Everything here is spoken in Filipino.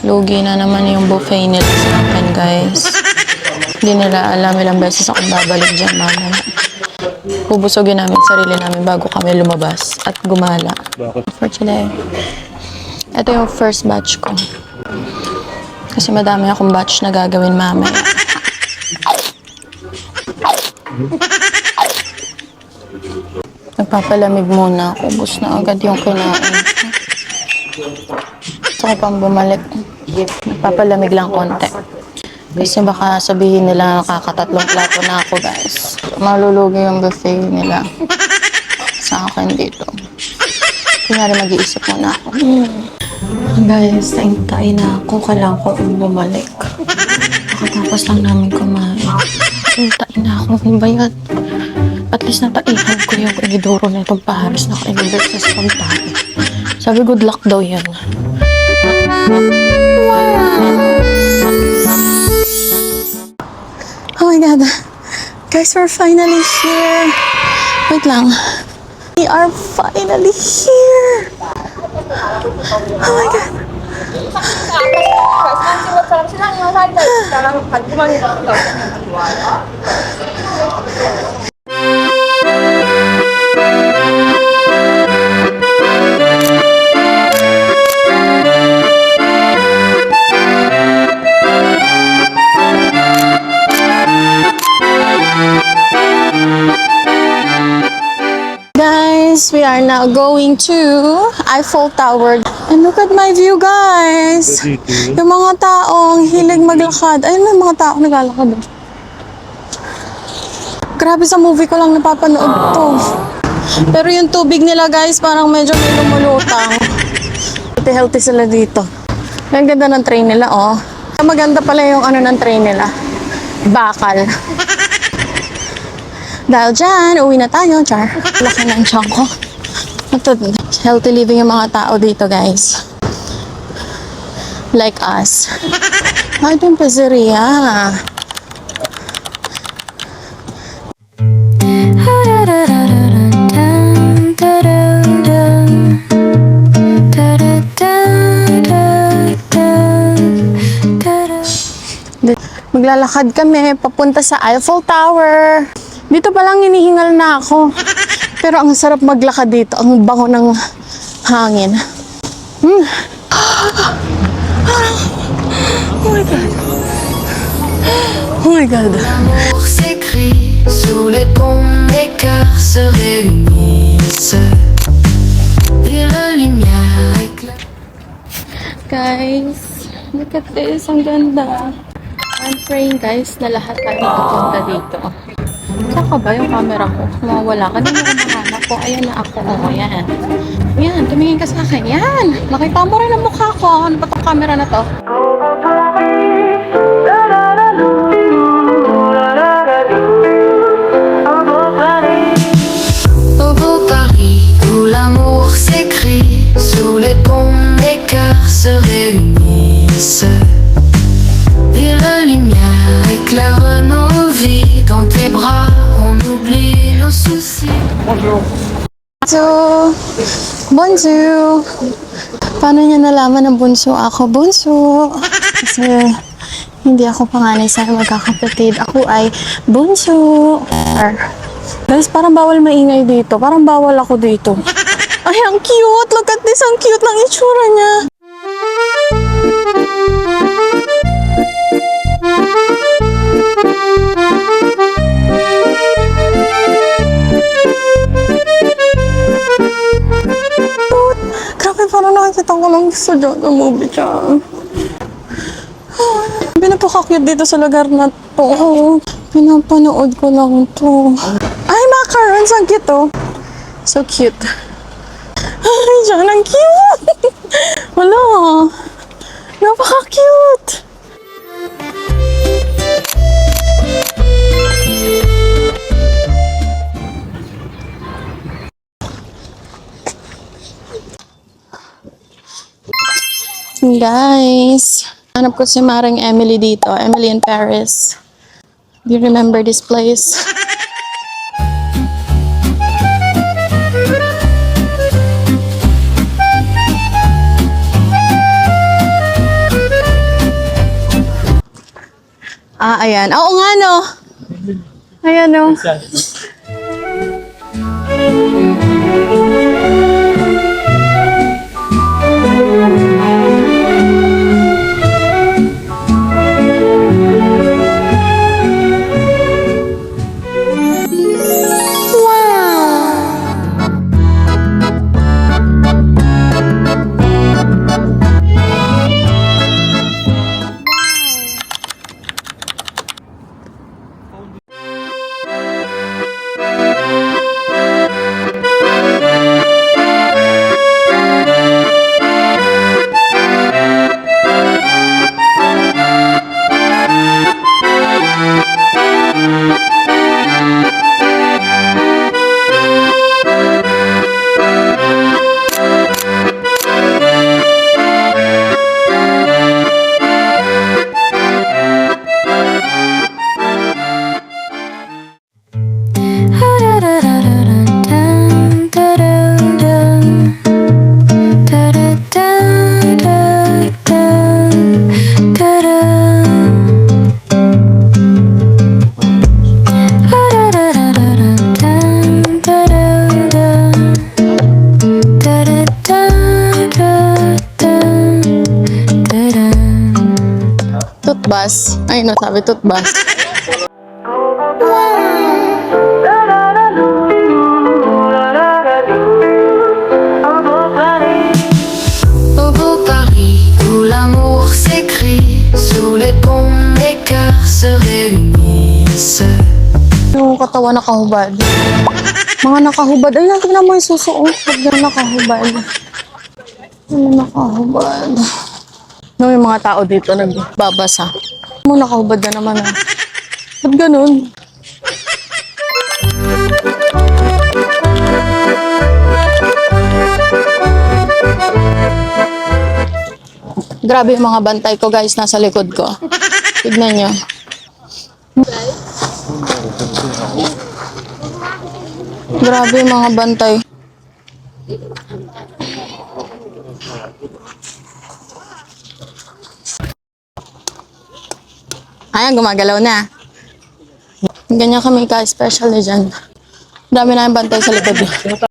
Lugi na naman yung buffet nila sa akin, guys. Hindi nila alam ilang beses ako babalik dyan, mama. Bubusogin namin sarili namin bago kami lumabas at gumala. For today. Ito yung first batch ko. Kasi madami akong batch na gagawin mamaya. Nagpapalamig muna ako. Ubus na agad yung kinain. Gusto ko pang bumalik. Nagpapalamig lang konti. Kasi baka sabihin nila nakakatatlong plato na ako, guys. Malulugi yung buffet nila sa akin dito. Kunyari mag-iisip muna ako. Guys, naintay na ako. Kailangan ko bumalik. Pakatapos lang namin kumain. Naintay na ako. Ano ba yan? At least nataihan ko yung inidoro na itong paharis na ka-inibert sa pagtahin. Sabi, good luck daw yan. Oh my God. Guys, we're finally here. Wait lang. We are finally here. Oh my God. Guys, we are now going to Eiffel Tower. And look at my view, guys. Yung mga taong hilig maglakad. Ayun na yung mga taong naglalakad. Grabe, sa movie ko lang napapanood to. Pero yung tubig nila, guys, parang medyo may lumulutang. Healthy sila dito. Ang ganda ng train nila, oh. Maganda pala yung ano ng train nila. Bakal. Dahil dyan, uwi na tayo, char. Laki ng tiyan ko. Ito, healthy living yung mga tao dito, guys. Like us. Ay, ito yung pizzeria. Maglalakad kami papunta sa Eiffel Tower. Dito pa lang hinihingal na ako. Pero ang sarap maglakad dito. Ang bango ng hangin. Oh my God. Oh my God. L'amour s'écrit sous les ponts, les cœurs se réunissent. Et la lumière éclaire. Guys, look at this. Ang ganda. I'm praying, guys, na lahat tayo makapunta dito. Saan ka ba yung camera ko? Mawawala ka. Hindi mo mahanap ko. Ayan na ako. Oh, yan. Yan, tumingin ka sa akin. Yan! Nakita mo rin ang mukha ko. Ano ba itong camera na to? Au beau Paris, où l'amour s'écrit sous les ponts, les cœurs se réunissent. Et la lumière éclaire nos vies. Dans tes bras, on oublie nos soucis. Bonjour. Bonjour. Paano niya nalaman na bunso ako? Bunso. Kasi hindi ako panganay sa magkakapatid. Ako ay bunso. Guys, parang bawal maingay dito. Parang bawal ako dito. Ay, ang cute. Look at this. Ang cute ng itsura niya. Grabe, parang nakikita ko lang sa Jojo movie siya. Pinapaka-cute dito sa lugar na to. Pinapanood ko lang to. Ay, macarons! Ang cute, oh. So cute. Ay, dyan, ang cute! Wala. Napaka-cute! Guys, hanap ko si Maring Emily dito. Emily in Paris. Do you remember this place? ayan. Oo nga, no? Ayan, no? Tutbas. Ay, no, sabi tutbas. Au beau Paris, où l'amour s'écrit, sous les ponts les cœurs se réunissent. Yung katawan nakahubad. Mga nakahubad. Ay, tingnan mo yung susuot. Huwag na nakahubad. Ano nakahubad? No, yung mga tao dito nagbabasa. Mo nakahubad na naman. Ah. Ba't ganun? Grabe yung mga bantay ko, guys, nasa likod ko. Tignan nyo. Grabe yung mga bantay. Ayan, gumagalaw na. Ganyan kami ka-special na dyan. Dami na yung bantay sa likod.